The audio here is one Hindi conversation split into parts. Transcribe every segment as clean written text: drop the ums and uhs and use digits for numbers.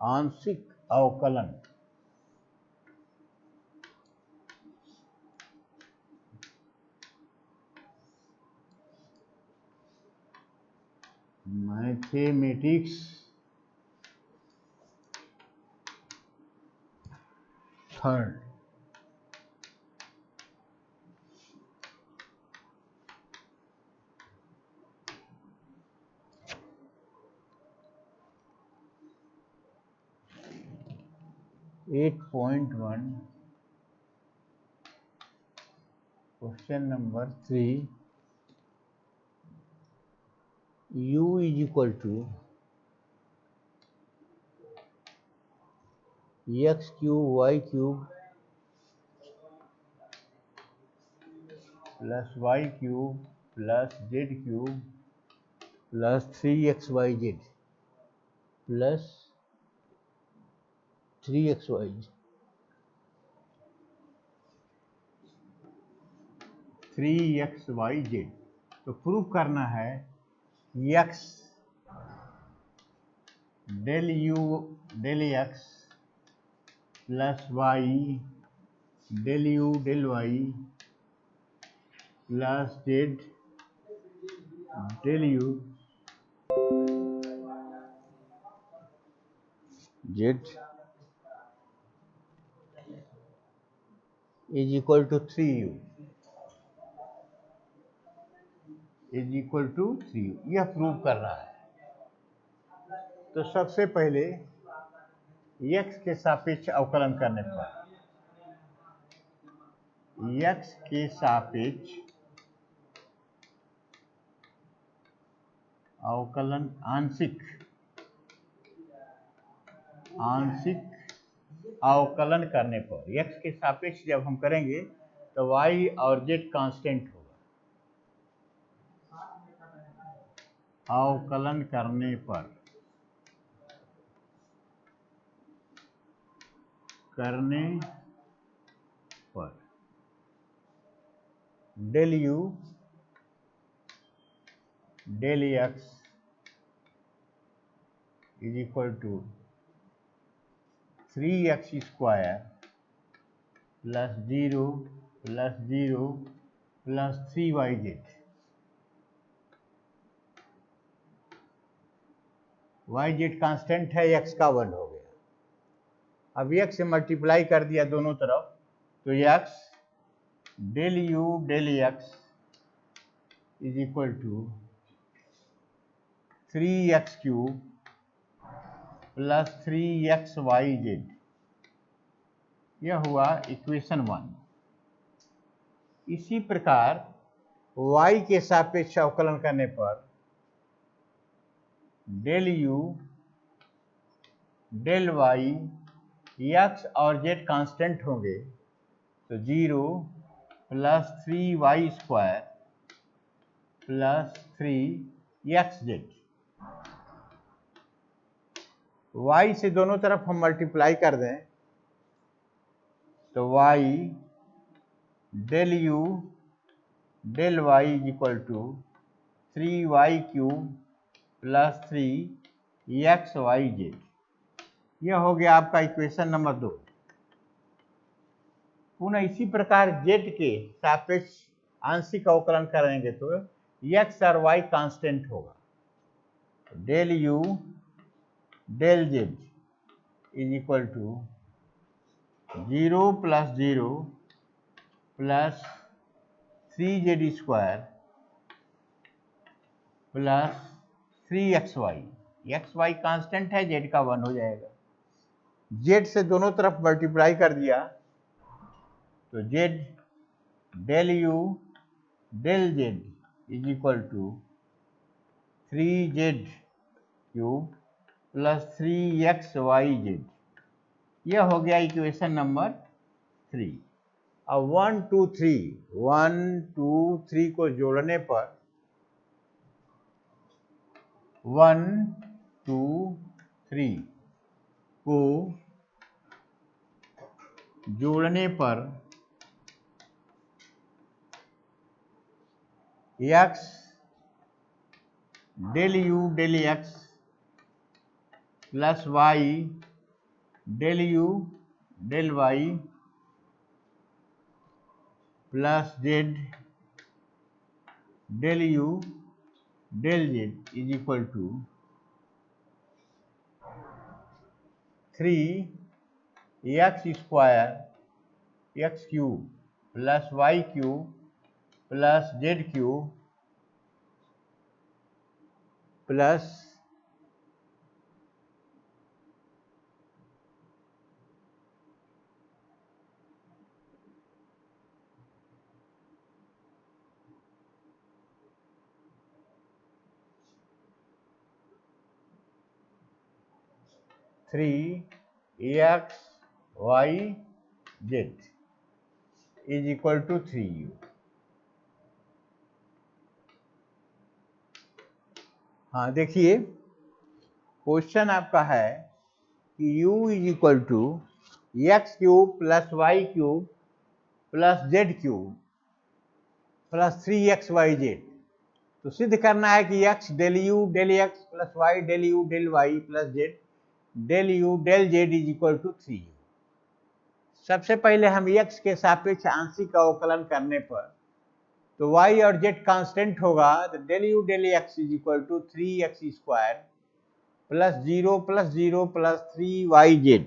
आंशिक अवकलन। Mathematics third. Eight point one question number 3 u is equal to x cube y cube plus y cube plus z cube plus 3xyz plus 3xyz 3xyz। तो प्रूव करना है x del u del x plus y del u del y plus z del u z is equal to 3u is equal to 3u। यह प्रूव कर रहा है। तो सबसे पहले x के सापेक्ष अवकलन करने पर x के सापेक्ष अवकलन आंशिक अवकलन करने पर x के सापेक्ष जब हम करेंगे तो y और z कांस्टेंट होगा। अवकलन करने पर del u del x is equal to 3x square plus 0 plus 0 plus 3yz। yz constant है, x का 1 हो गया। अब x से मल्टीप्लाई कर दिया दोनों तरफ तो x del u del x is equal to 3x cube plus 3xyz। यह हुआ इक्वेशन 1। इसी प्रकार y के सापेक्ष अवकलन करने पर del u del y x और z कांस्टेंट होंगे तो 0 plus 3y square plus 3xz। y से दोनों तरफ हम मल्टीप्लाई कर दें तो y del u del y is equal to 3y cube plus 3xyz। यह हो गया आपका इक्वेशन नंबर 2। पुनः इसी प्रकार z के सापेक्ष आंशिक अवकलन करेंगे तो x और y कांस्टेंट होगा। Del u del z is equal to 0 plus 0 plus 3z square plus 3xy। xy constant है, z का 1 हो जाएगा। z से दोनों तरफ मल्टीप्लाई कर दिया तो z del u del z is equal to 3z cube plus 3xyz। यह हो गया इक्वेशन नंबर 3। अब 1 2 3 को जोड़ने पर 1 2 3 को जोड़ने पर x del u del x plus y del u del y plus z del u del z is equal to 3 x cube plus y cube plus z cube plus 3 x y z is equal to 3u। हाँ देखिए, क्वेश्चन आपका है कि u is equal to x cube plus y cube plus z cube plus 3xyz। तो सिद्ध करना है कि x del u del x plus y del u del y plus z del u del z is equal to 3u। सबसे पहले हम x के सापेक्ष आंशिक अवकलन करने पर तो y और z कांस्टेंट होगा, तो del u del x is equal to 3x square plus 0 plus 0 plus 3yz।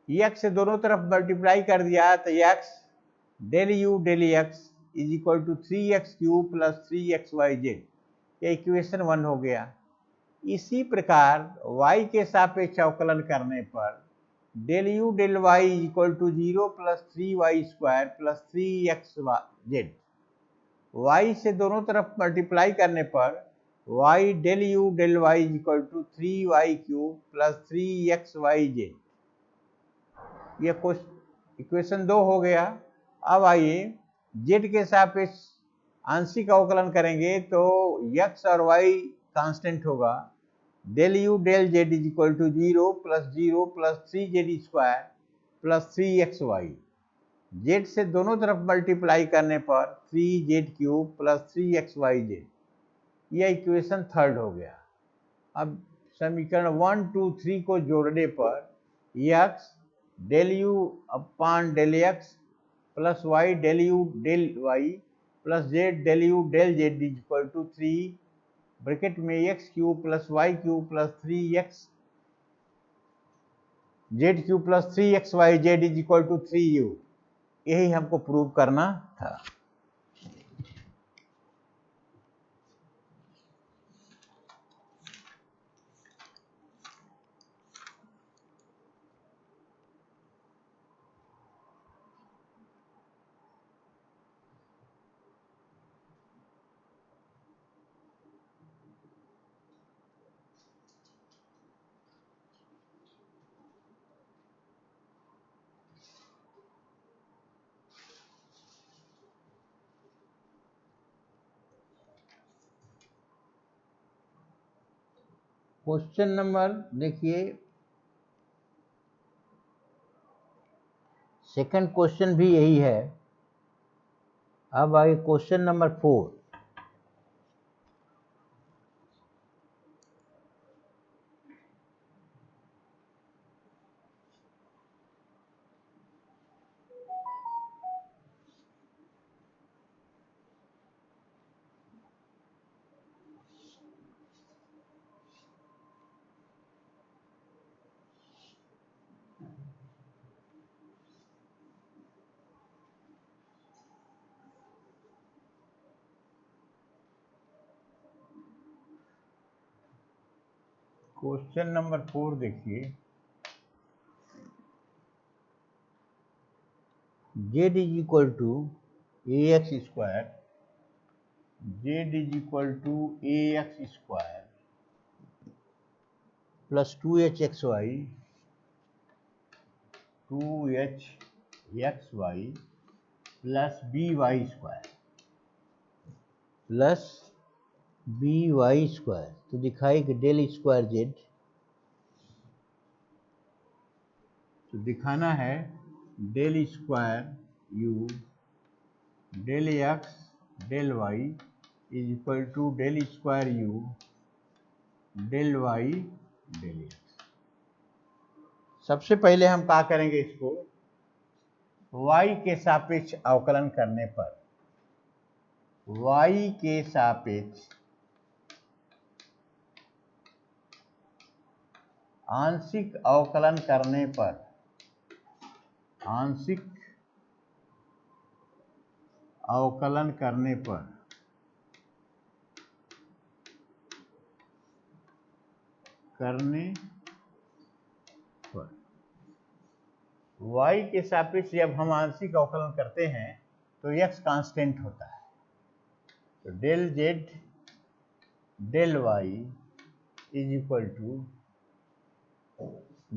x से दोनों तरफ मल्टीप्लाई कर दिया तो x del u del x is equal to 3x cube plus 3xyz, ये इक्वेशन 1 हो गया। इसी प्रकार y के सापेक्ष अवकलन करने पर del u del y is equal to 0 plus 3y square plus 3xz। y से दोनों तरफ मल्टीप्लाई करने पर y del u del y is equal to 3y cube plus 3xyz, ये इक्वेशन 2 हो गया। अब आइए z के सापेक्ष आंशिक अवकलन करेंगे तो x और y कांस्टेंट होगा, del u del z is equal to 0 plus 3z square plus 3xy। z से दोनों तरफ मल्टीप्लाई करने पर 3z क्यूब प्लस 3xyz, यह इक्वेशन 3 हो गया। अब समीकरण 1 2 3 को जोड़ने पर x del u upon del x plus y del u del y plus z del u del z is equal to 3 bracket में x cube plus y cube plus 3x z cube plus 3xyz is equal to 3u। यही हमको प्रूव करना था। क्वेश्चन नंबर देखिए, सेकंड क्वेश्चन भी यही है। अब आगे क्वेश्चन नंबर 4। क्वेश्चन नंबर 4 देखिए, z is equal to a x square, z is equal to a x square plus 2hxy 2hxy plus by square plus by square. तो दिखाई कि डेल स्क्वायर जेड, तो दिखाना है del square u del x del y is equal to del square u del y del x. सबसे पहले हम क्या करेंगे, इसको y के सापेक्ष अवकलन करने पर, y के सापेक्ष आंशिक अवकलन करने पर, आंशिक अवकलन करने पर y के सापेक्ष जब हम आंशिक अवकलन करते हैं तो x कांस्टेंट होता है। तो del z del y is equal to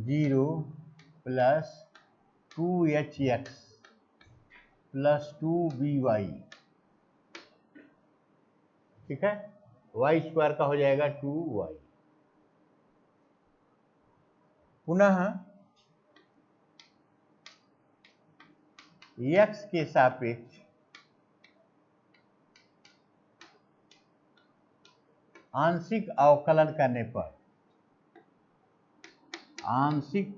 0 plus 2hx plus 2by, ठीक है। y स्क्वायर का हो जाएगा 2y। पुनः x के सापेक्ष आंशिक अवकलन करने पर, आंशिक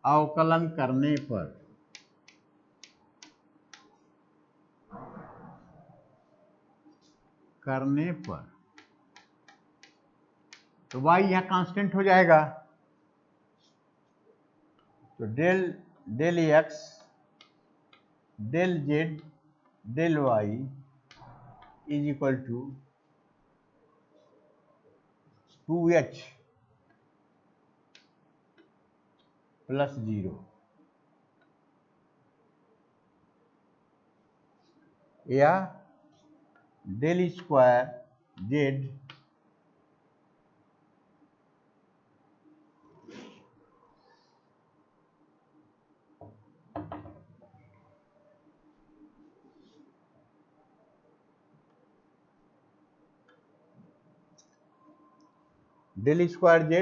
अवकलन करने पर तो y यह कांस्टेंट हो जाएगा। तो del x del z del y is equal to 2h plus 0 या del square z del square z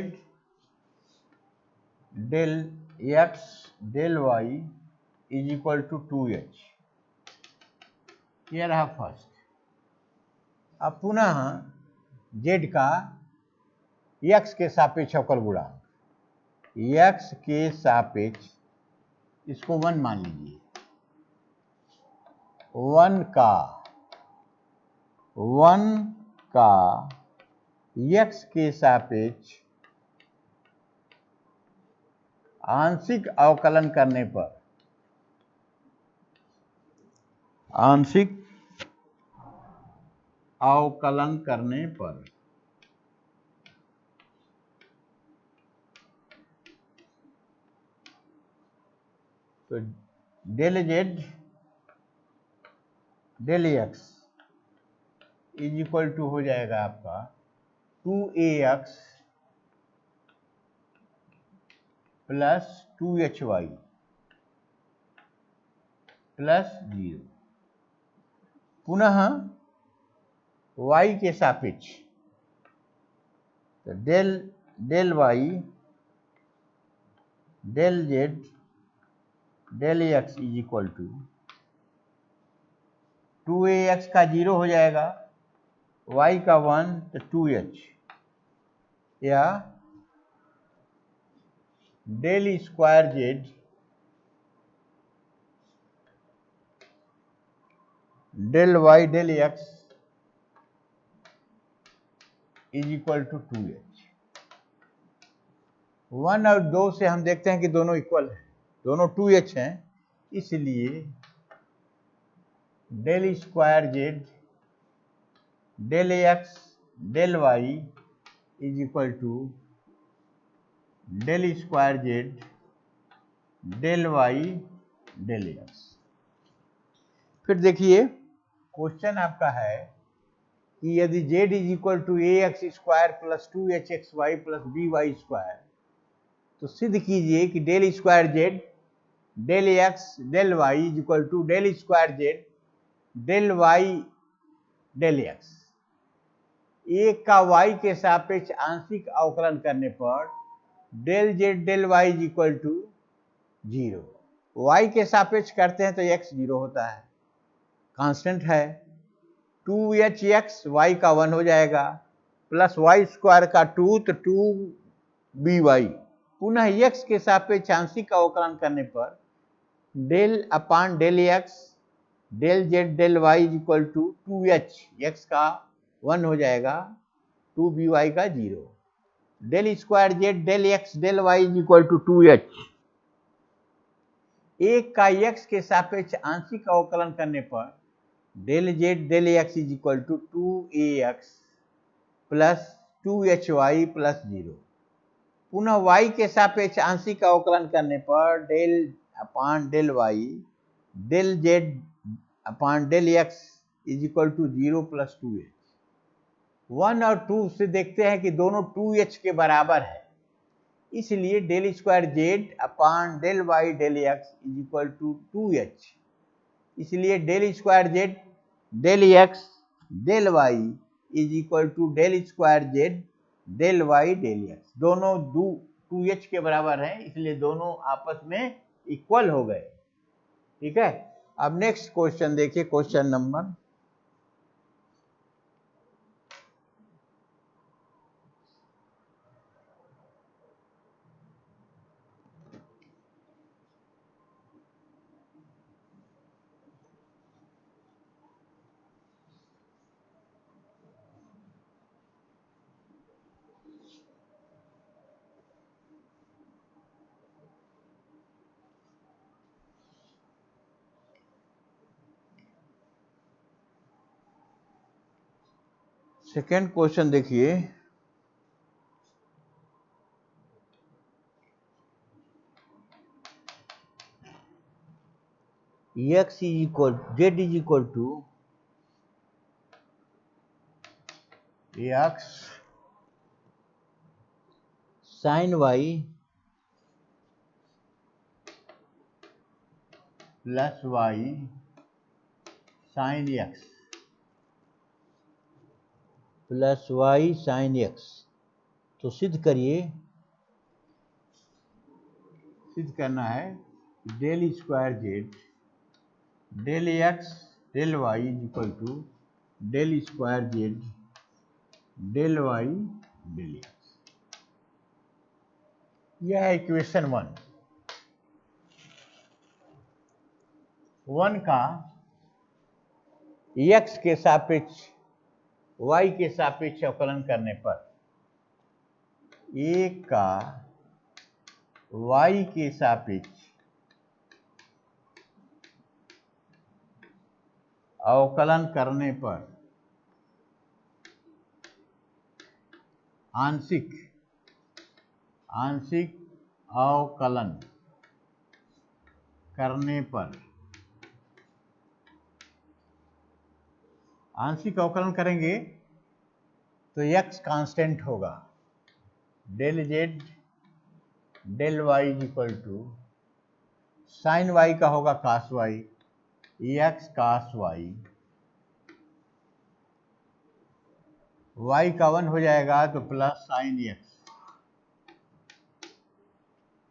del x del y is equal to 2h, यह रहा फर्स्ट। अब पुनः z का x के सापेक्ष अवकल गुणांक, x के सापेक्ष, इसको 1 मान लीजिए, 1 का x के सापेक्ष आंशिक अवकलन करने पर, आंशिक अवकलन करने पर तो del z del x is equal to हो जाएगा आपका 2ax प्लस 2hy प्लस 0। पुनः y के सापेक्ष, तो del y del z del x is equal to 2ax का 0 हो जाएगा, y का 1 तो 2h, या del square z del y del x is equal to 2h। 1 और 2 से हम देखते हैं कि दोनों इक्वल हैं, दोनों 2h हैं, इसलिए del square z del x del y is equal to del square z del y del x। फिर देखिए क्वेश्चन आपका है कि यदि z is equal to ax square plus 2hxy plus by square, तो सिद्ध कीजिए कि del square z del x del y is equal to del square z del y del x। एक का y के सापेक्ष आंशिक अवकलन करने पर del z del y is equal to 0। y के सापेक्ष करते हैं तो x 0 होता है, कांस्टेंट है। 2hx y का 1 हो जाएगा, प्लस y स्क्वायर का 2, तो बी वाई। पुनः x के सापेक्ष आंशिक अवकलन करने पर del upon del x del z del y is equal to 2h, x का 1 हो जाएगा, 2by का 0, del square z del x del y is equal to 2h। एक का x के सापेक्ष आंशिक अवकलन करने पर del z del x is equal to 2ax plus 2hy plus 0। पुनः y के सापेक्ष आंशिक अवकलन करने पर del upon del y del z upon del x is equal to 0 plus 2h। 1 और 2 से देखते हैं कि दोनों 2h के बराबर है, इसलिए del square z upon del y del x is equal to 2h। इसलिए del square z del x del y is equal to del square z del y del x. दोनों 2h के बराबर हैं, इसलिए दोनों आपस में इक्वल हो गए। ठीक है, अब नेक्स्ट क्वेश्चन देखिए, क्वेश्चन नंबर 2nd क्वेश्चन देखिए। x is equal z is equal to x sin y plus y sin x plus y sin x। तो सिद्ध करिए, सिद्ध करना है del square z del x del y is equal to del square z del y del x. यह है इक्वेशन 1 का x के सापेक्ष y के सापेक्ष अवकलन करने पर एक का y के सापेक्ष अवकलन करने पर आंशिक अवकलन करने पर आंशिक अवकलन करेंगे तो x कांस्टेंट होगा, del z del y is equal to sine y का होगा cos y, x cos y, y का 1 हो जाएगा तो प्लस साइन एक्स।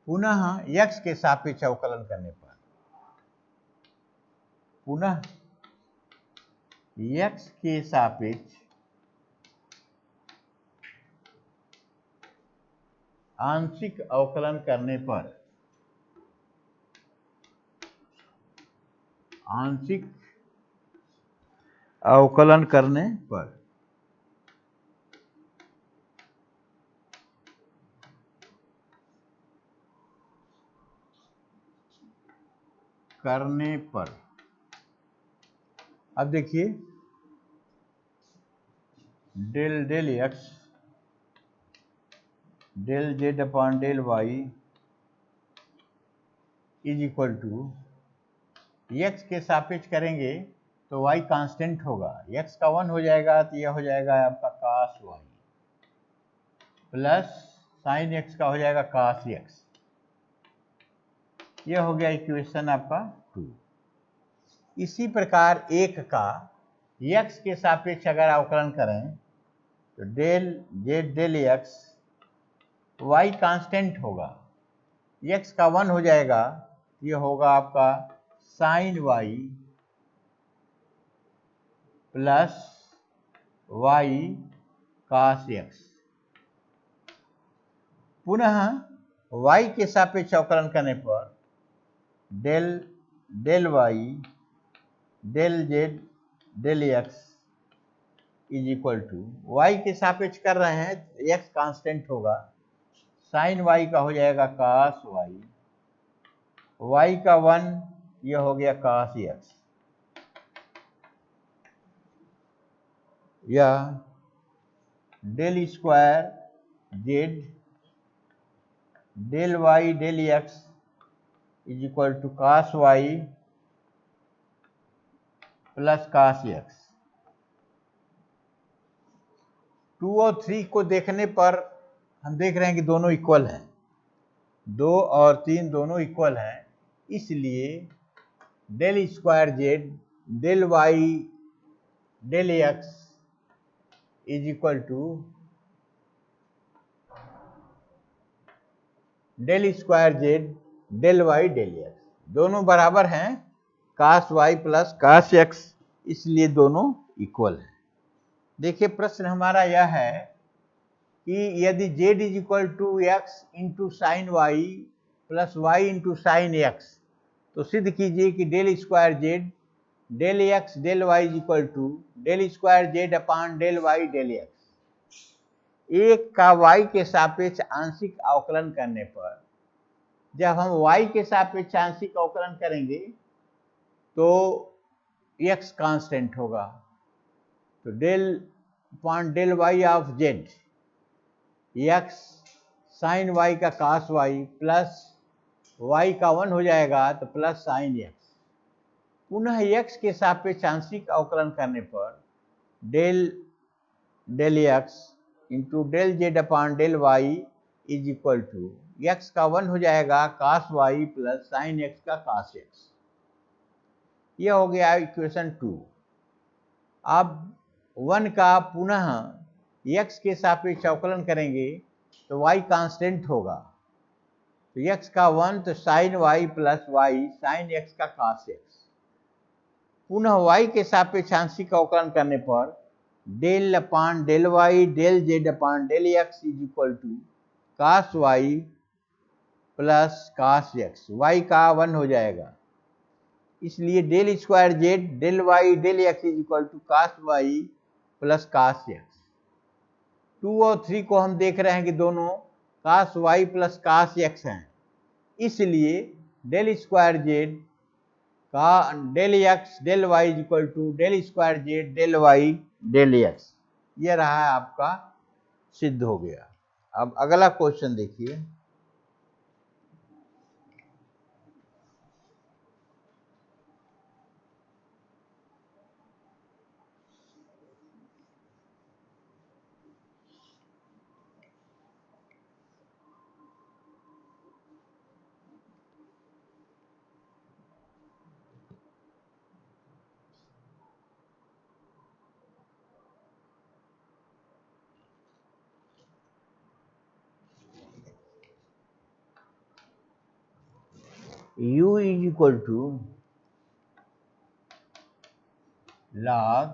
पुनः x के सापेक्ष अवकलन करने पर पुनः x के सापेक्ष आंशिक अवकलन करने पर आंशिक अवकलन करने पर अब देखिए del del x del z upon del y is equal to x के सापेक्ष करेंगे तो y कांस्टेंट होगा, x का 1 हो जाएगा तो यह हो जाएगा आपका कास y प्लस साइन x का हो जाएगा कास x। यह हो गया इक्वेशन आपका 2। इसी प्रकार एक का x के सापेक्ष अगर अवकलन करें तो del z del x y constant होगा, x का 1 हो जाएगा, यह होगा आपका sine y plus y cos x। पुनः y के सापेक्ष अवकलन करने पर del y del z del x is equal to, y के सापेक्ष कर रहे हैं, x कांस्टेंट होगा, साइन वाई का हो जाएगा cos वाई, y का 1 यह हो गया cos x, या del square z del y del x is equal to cos y plus cos x. 2 और 3 को देखने पर हम देख रहे हैं कि दोनों इक्वल हैं, 2 और 3 दोनों इक्वल हैं, इसलिए del square z del y del x is equal to del square z del y del x, दोनों बराबर हैं cos y plus cos x, इसलिए दोनों इक्वल हैं। देखिए प्रश्न हमारा यह है कि यदि z is equal to x into sine y plus y into sine x, तो सिद्ध कीजिए कि del square z del x del y is equal to del square z upon del y del x. एक का y के सापेक्ष आंशिक अवकलन करने पर, जब हम y के सापेक्ष आंशिक अवकलन करेंगे तो x कांस्टेंट होगा, तो del upon del y of z x sine y का cos वाई प्लस y का 1 हो जाएगा तो प्लस साइन x, पुनः x के सापेक्ष आंशिक अवकलन करने पर del x into del z upon del y is equal to x का 1 हो जाएगा cos y plus sine x का cos x। यह हो गया इक्वेशन 2। अब 1 का पुनः x के सापेक्ष अवकलन करेंगे तो y कांस्टेंट होगा, तो x का 1 तो sine y plus y sine x का cos x, पुनः y के सापेक्ष आंशिक अवकलन करने पर del upon del y del z upon del x is equal to cos y plus cos x, y का 1 हो जाएगा, इसलिए del square z del y del x is equal to cos y plus cos x। 2 और 3 को हम देख रहे हैं कि दोनों cos y plus cos x हैं, इसलिए डेल स्क्वायर जेड का del x del y is equal to del square z del y del x. यह रहा है आपका, सिद्ध हो गया। अब अगला क्वेश्चन देखिए, u is equal to log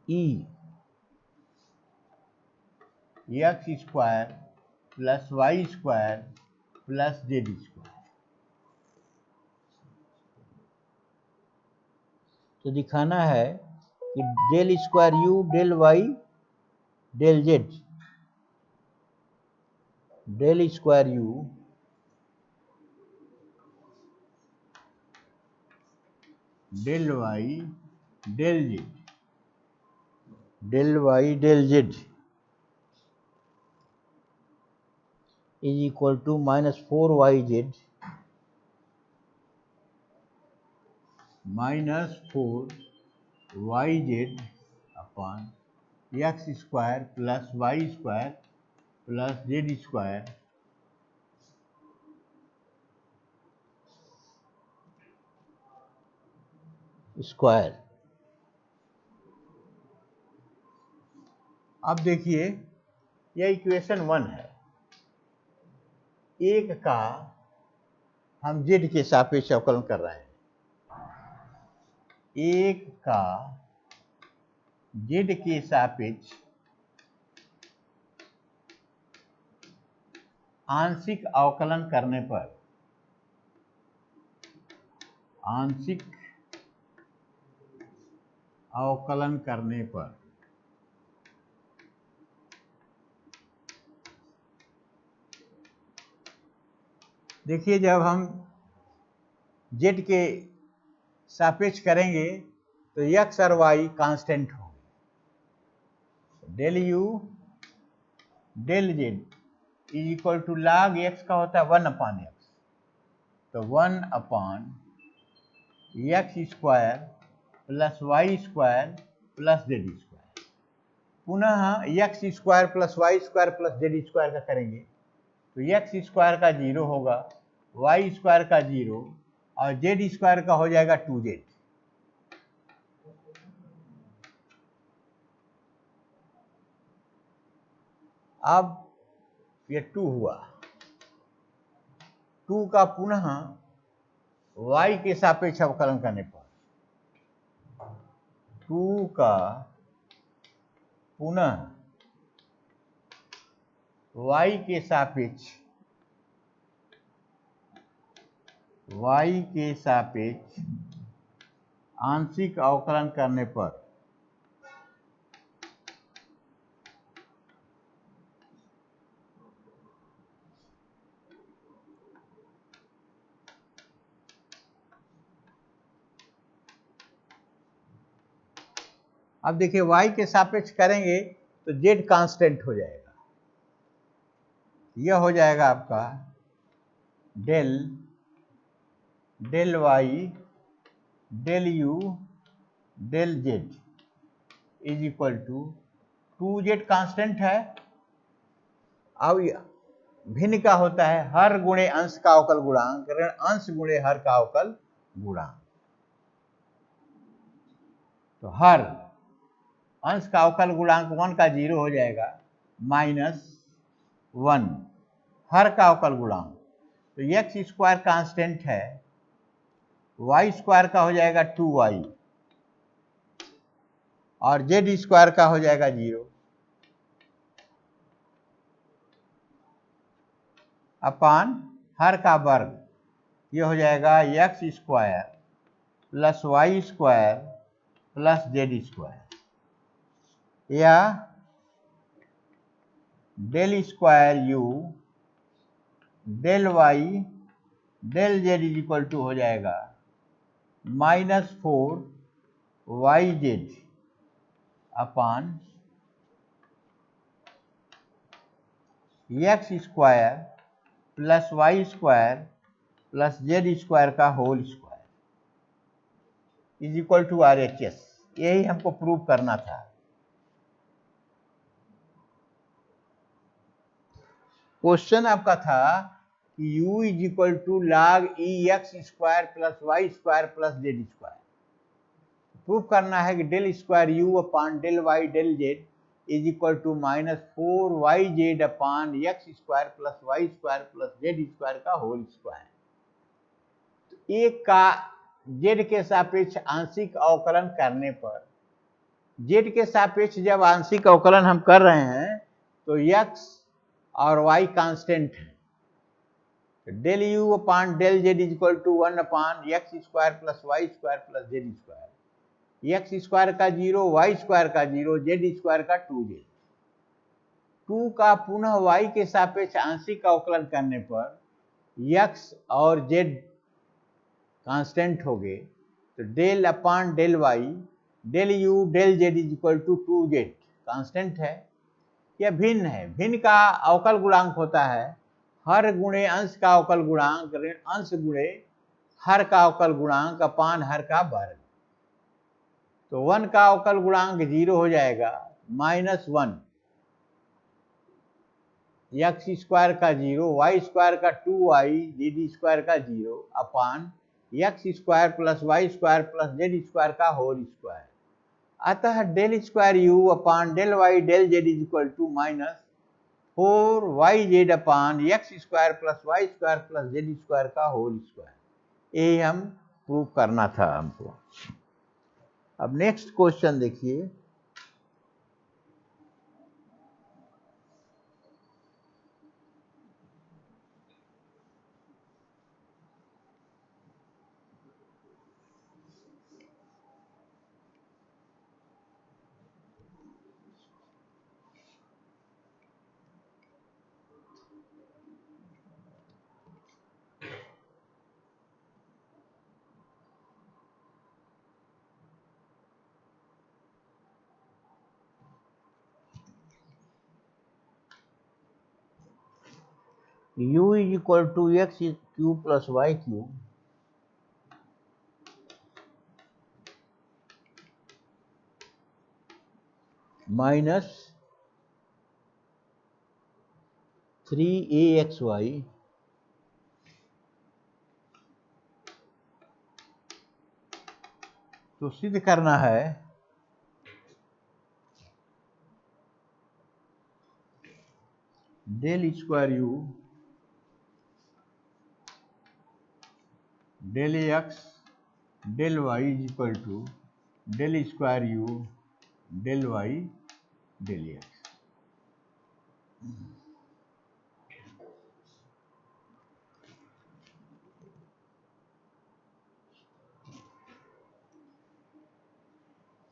e x square plus y square plus z square. तो दिखाना है कि del square u del y del z, del square u del y del z, del y del z is equal to -4yz -4yz upon x square plus y square plus z square square. अब देखिए यह इक्वेशन 1 है, एक का हम z के सापेक्ष अवकलन कर रहे हैं, एक का z के सापेक्ष आंशिक अवकलन करने पर, आंशिक अवकलन करने पर देखिए, जब हम z के सापेक्ष करेंगे तो x और y कांस्टेंट होंगे। Del u del z is equal to log x का होता है 1/x, तो 1/x² plus y square plus z square. पुनः x² plus y square plus z square का करेंगे तो x स्क्वायर का 0 होगा, y स्क्वायर का 0 और z स्क्वायर का हो जाएगा 2z। अब ये 2 हुआ, 2 का पुनः y के सापेक्ष अवकलन करने पर, 2 का पुनः y के सापेक्ष आंशिक अवकलन करने पर अब देखिए y के सापेक्ष करेंगे तो z कांस्टेंट हो जाएगा। यह हो जाएगा आपका del y del u del z is equal to 2z constant है। अब भिन्न का होता है हर गुणे अंश का अवकल गुणांक ऋण अंश गुणे हर का अवकल गुणांक। तो हर अंश का अवकल गुणांक 1 का 0 हो जाएगा, -1 हर का अवकल गुणांक, तो x स्क्वायर कांस्टेंट है, y स्क्वायर का हो जाएगा 2y और z स्क्वायर का हो जाएगा 0 अपान हर का वर्ग। ये हो जाएगा x square plus y square plus z square, या del square u del y del z is equal to हो जाएगा -4yz upon x square plus y square plus z square का whole square is equal to RHS। यही हमको प्रूव करना था। क्वेश्चन आपका था कि u is equal to log ex square plus y square plus z square. Prove करना है कि del square u upon del y del z is equal to -4yz upon x square plus y square plus z square का होल स्क्वायर। एक का z के सापेक्ष आंशिक अवकलन करने पर, z के सापेक्ष जब आंशिक अवकलन हम कर रहे हैं तो x और y कांस्टेंट है, del u upon del z is equal to 1 upon x square plus y square plus z square, x square का 0 y स्क्वायर का 0 z स्क्वायर का 2z। 2 का पुनः y के सापेक्ष आंशिक अवकलन करने पर x और z कांस्टेंट हो गए, तो del upon del y del u del z is equal to 2z constant है। यह भिन्न है, भिन्न का अवकल गुणांक होता है हर गुणे अंश का अवकल गुणांक ऋण अंश गुणे हर का अवकल गुणांक अपान हर का वर्ग। तो 1 का अवकल गुणांक 0 हो जाएगा, -1 x स्क्वायर का 0 y स्क्वायर का 2y z स्क्वायर का 0 upon x square plus y square plus z square का होल स्क्वायर। अतः del square u upon del y del z is equal to -4yz upon x square plus y square plus z square का होल स्क्वायर। यही हम प्रूव करना था हमको। अब नेक्स्ट क्वेश्चन देखिए, u is equal to x cube plus y cube minus 3axy तो सिद्ध करना है del square u del x del y is equal to del square u del y del x.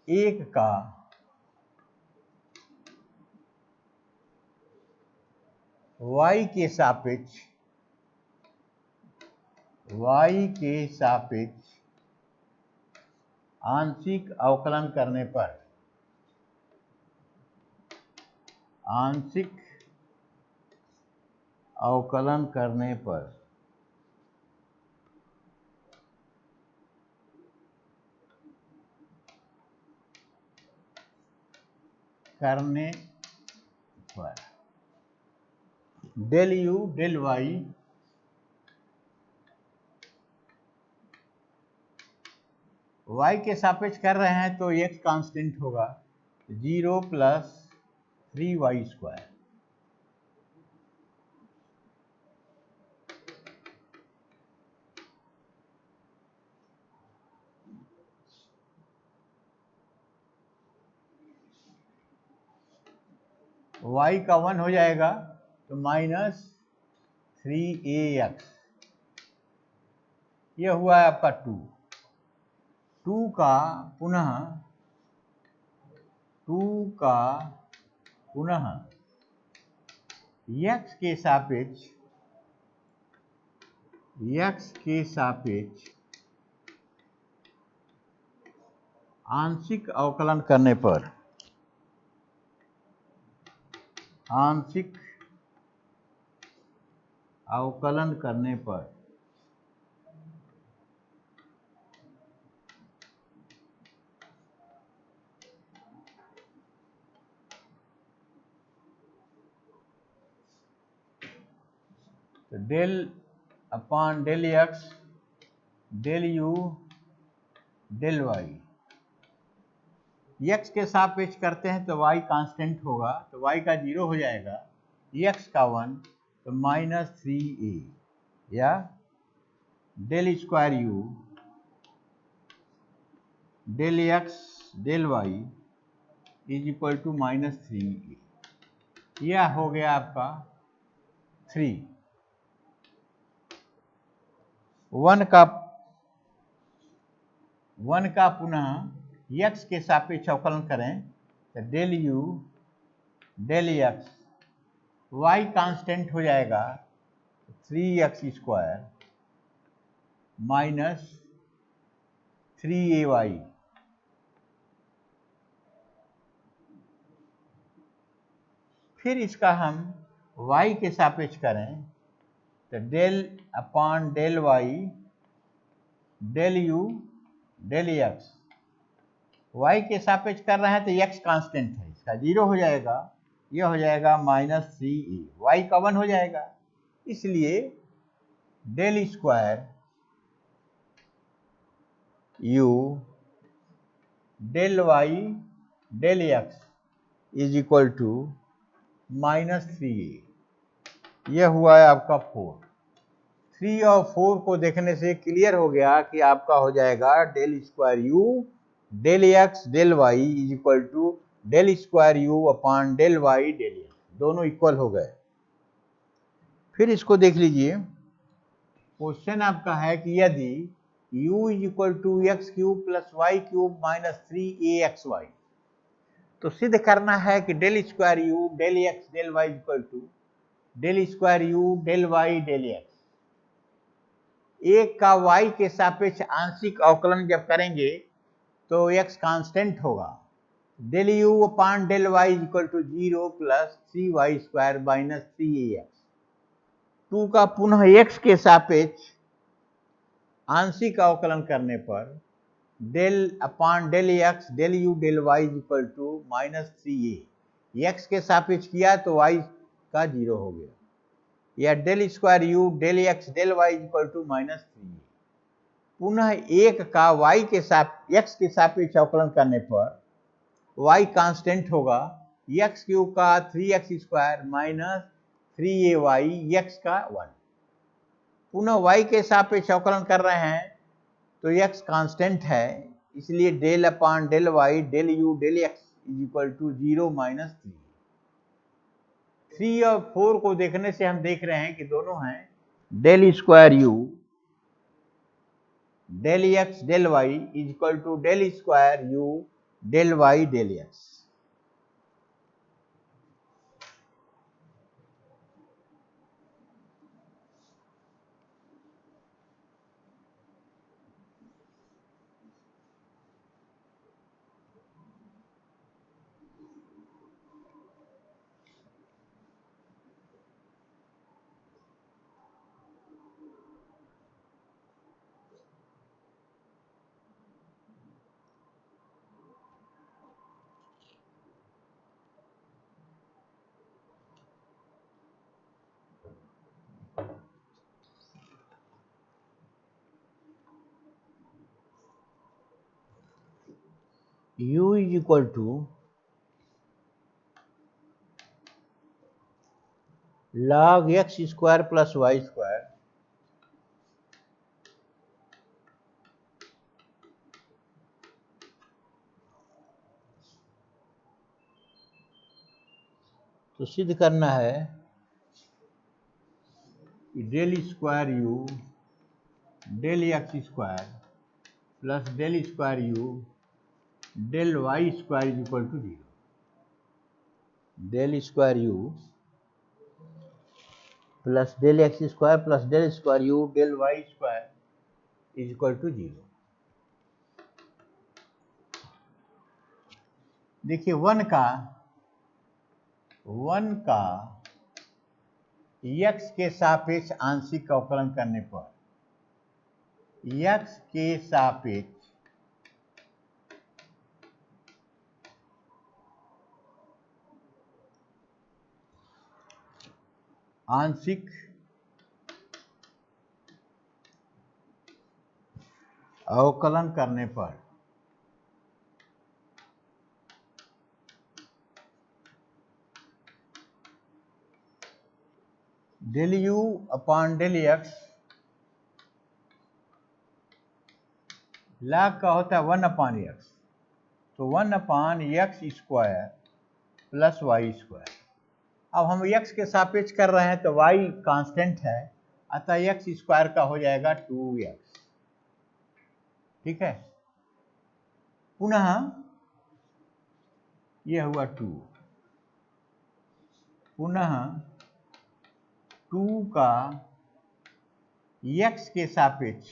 एक का y के सापेक्ष आंशिक अवकलन करने पर del u del y y के सापेक्ष कर रहे हैं तो x कांस्टेंट होगा 0 प्लस 3y स्क्वायर। y का 1 हो जाएगा तो माइनस 3ax, यह हुआ है आपका 2 का पुनः x के सापेक्ष आंशिक अवकलन करने पर तो del upon del x del u del y, x के सापेक्ष करते हैं तो y कांस्टेंट होगा तो y का 0 हो जाएगा, x का 1 तो माइनस 3a या del square u del x del y is equal to minus 3a। यह हो गया आपका 3। 1 का पुनः x के सापेक्ष अवकलन करें तो del u del x y constant हो जाएगा 3x स्क्वायर माइनस 3ay। फिर इसका हम y के सापेक्ष करें तो del upon del y del u del x, y के सापेक्ष कर रहे हैं तो x कांस्टेंट है, इसका 0 हो जाएगा, यह हो जाएगा माइनस 3a, y का 1 हो जाएगा, इसलिए del square u del y del x is equal to minus 3a। यह हुआ है आपका 4। 3 और 4 को देखने से क्लियर हो गया कि आपका हो जाएगा del square u del x del y is equal to del square u upon del y del x, दोनों इक्वल हो गए। फिर इसको देख लीजिए, क्वेश्चन आपका है कि यदि u is equal to x cube plus y cube minus 3axy, तो सिद्ध करना है कि del square u del x del y equal to del square u del y del x. एक का y के सापेक्ष आंशिक अवकलन जब करेंगे तो x कांस्टेंट होगा, del u upon del y equal to 0 plus 3y square minus 3ax। 2 का पुनः x के सापेक्ष आंशिक अवकलन करने पर del upon del x del u del y equal to -3a, x के सापेक्ष किया तो y का 0 हो गया, या del square u del x del y equal to -3a। पुनः 1 का x के सापेक्ष अवकलन करने पर y कांस्टेंट होगा, एक्स क्यूब का 3x² माइनस 3ay x का 1। पुनः y के सापेक्ष अवकलन कर रहे हैं तो x कांस्टेंट है, इसलिए del upon del y del u del x is equal to 0 minus 3 और 4 को देखने से हम देख रहे हैं कि दोनों हैं del square u del x del y is equal to del square u del y del x. u is equal to log x square plus y square तो सिद्ध करना है कि del square u del x square plus del square u del y square is equal to 0। Del square u plus del x square plus del square u del y square is equal to 0। देखिए 1 का x के सापेक्ष आंशिक अवकलन करने पर x के सापेक्ष आंशिक अवकलन करने पर del u upon del x log का होता है 1 अपान एक्स, तो 1 upon x square plus y square. अब हम x के सापेक्ष कर रहे हैं तो y कांस्टेंट है, अतः x स्क्वायर का हो जाएगा 2x। ठीक है, पुनः यह हुआ 2, पुनः 2 का x के सापेक्ष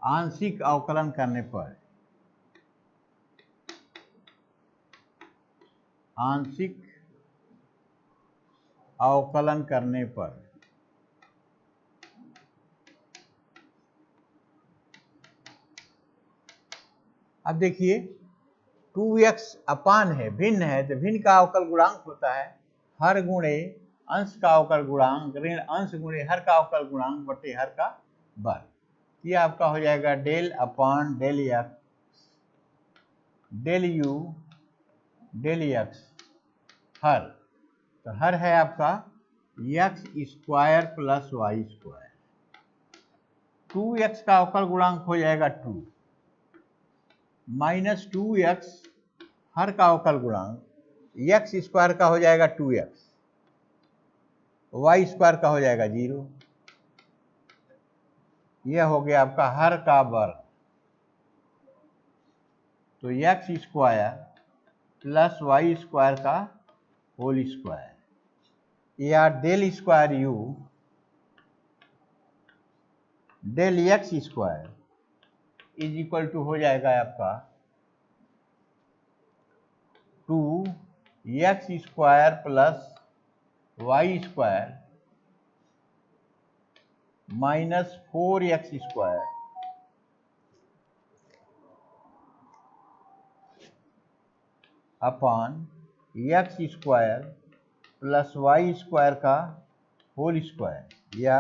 आंशिक अवकलन करने पर अब देखिए 2x अपान है, भिन्न है, तो भिन्न का अवकल गुणांक होता है हर गुणे अंश का अवकल गुणांक ऋण अंश गुणे हर का अवकल गुणांक बटे हर का वर्ग। ये आपका हो जाएगा del upon del x del u del x हर, तो हर है आपका x square plus y square. 2x का अवकल गुणांक हो जाएगा 2 माइनस 2x हर का अवकल गुणांक एक्स स्क्वायर का हो जाएगा 2x, वाई स्क्वायर का हो जाएगा 0। यह हो गया आपका हर का वर्ग, तो x square plus y square का होल स्क्वायर, या del square u del x square is equal to हो जाएगा आपका 2x² plus y² minus 4x² upon x² plus y² का होल स्क्वायर या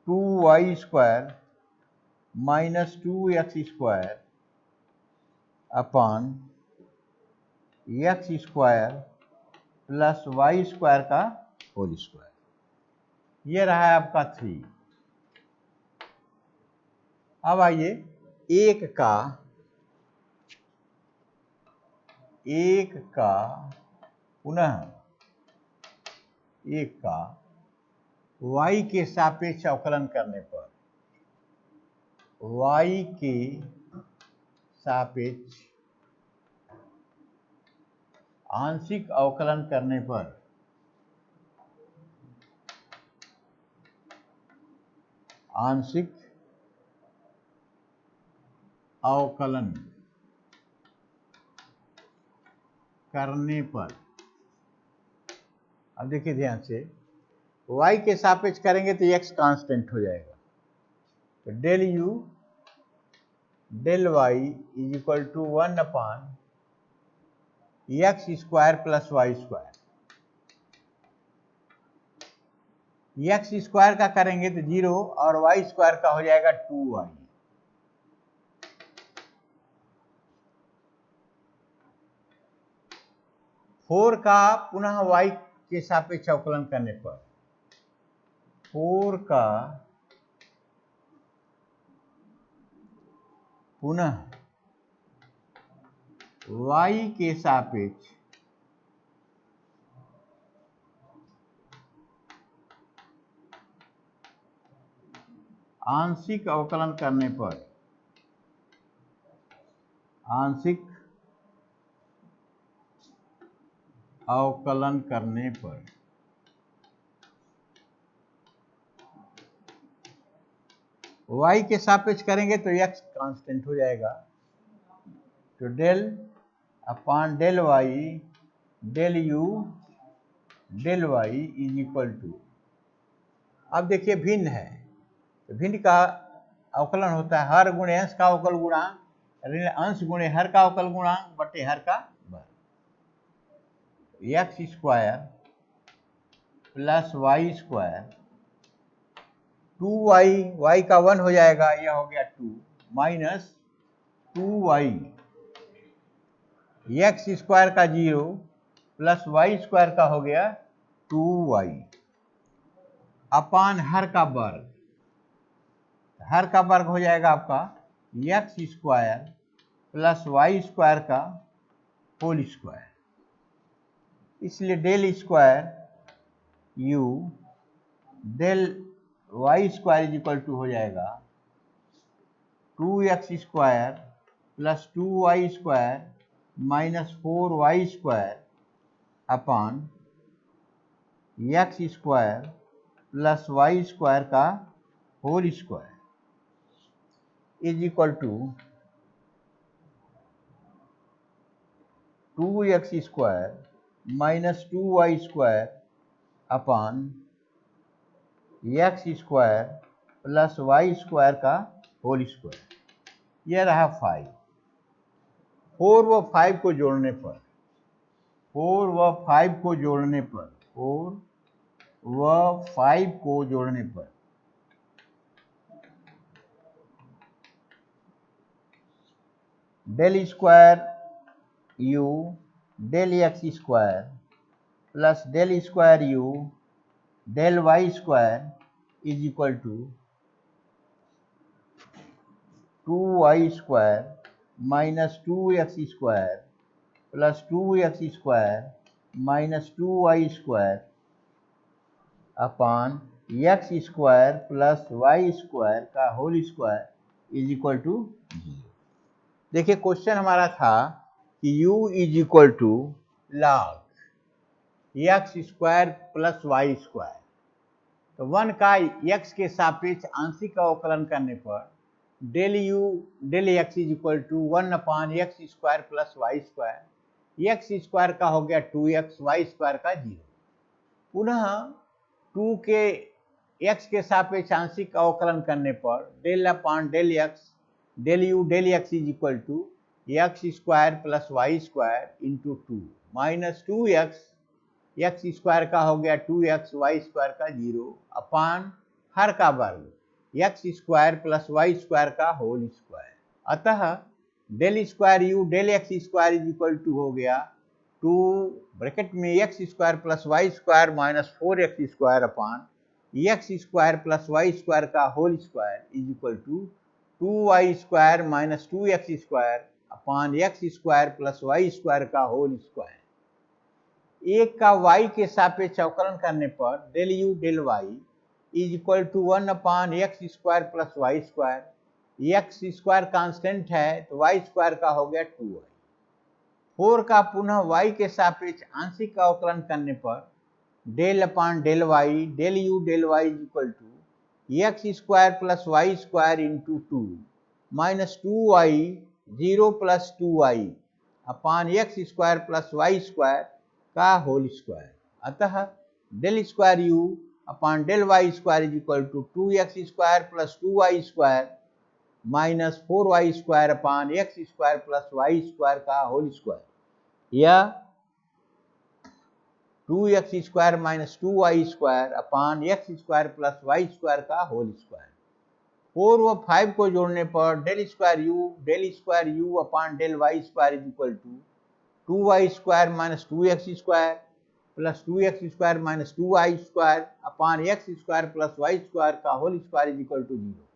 2y² minus 2x² upon x² plus y² का होल स्क्वायर। ये रहा है आपका 3। अब आइए एक का पुनः एक का y के सापेक्ष अवकलन करने पर, y के सापेक्ष आंशिक अवकलन करने पर आंशिक अवकलन करने पर, अब देखिए ध्यान से, y के सापेक्ष करेंगे तो x कांस्टेंट हो जाएगा, तो del u del y is equal to 1 upon x² plus y²। x² का करेंगे तो 0 और y² का हो जाएगा 2y। फोर का पुनः y के सापेक्ष अवकलन करने पर, 4 का पुनः y के सापेक्ष आंशिक अवकलन करने पर, आंशिक अवकलन करने पर y के सापेक्ष करेंगे तो x कांस्टेंट हो जाएगा, तो del upon del y del u del y is equal to, अब देखिए भिन्न है तो भिन्न का अवकलन होता है हर गुणे अंश का अवकल गुणांक, अंश गुणे हर का अवकल गुणांक बटे हर का वर्ग। x² plus y² 2y, y का 1 हो जाएगा, यह हो गया 2 माइनस 2y x² का 0 प्लस y² का हो गया 2y अपान हर का वर्ग, हर का वर्ग हो जाएगा आपका x² प्लस y² का होल स्क्वायर, इसलिए del square u del y² is equal to हो जाएगा 2x² plus 2y² minus 4y² upon x² plus y² का whole square is equal to 2x² minus 2y² upon x² plus y² का होल स्क्वायर। यह रहा 5। 4 व 5 को जोड़ने पर, 4 व 5 को जोड़ने पर, 4 व 5 को जोड़ने पर del square u del x² plus del square u del y² is equal to 2y² minus 2x² plus 2x² minus 2y² upon x² plus y² का whole square is equal to 0। देखिए क्वेश्चन हमारा था कि u is equal to log x² plus y², तो 1 का x के सापेक्ष आंशिक अवकलन करने पर del u del x is equal to 1/x² plus y square. X square का हो गया 2x, वाई स्क्वायर का 0। पुनः 2 के x के सापेक्ष आंशिक अवकलन करने पर del upon del x del u del x is equal to x² plus y square into 2 minus 2x, x square का हो गया 2x, वाई स्क्वायर का 0 अपान हर का वर्ग x² प्लस वाई स्क्वायर का होल स्क्वायर। अतः del square u del x square is equal to हो गया 2 ब्रैकेट में x² plus y square minus 4x² upon x² plus y square का whole square is equal to 2y² minus 2x² upon x² plus y square का होल स्क्वायर। एक का y के सापेक्ष अवकलन करने पर del u del y is equal to 1/x² plus y square. X square constant है तो वाई स्क्वायर का हो गया 2y। 4 का पुनः y के सापेक्ष आंशिक अवकलन करने पर del upon del y del u del y is equal to x² plus y square into 2 minus 2y 0 plus 2y upon x² plus y square का होल स्क्वायर। अतः del square u upon del y square is equal to 2x² plus 2y square minus 4y² upon x² plus y square का होल स्क्वायर, या 2x² minus 2y square upon x² plus y square का होल स्क्वायर। 4 व 5 को जोड़ने पर del square u upon del y square is equal to 2y² minus 2x² plus 2x² minus 2y square upon x² plus y square का whole square is equal to 0।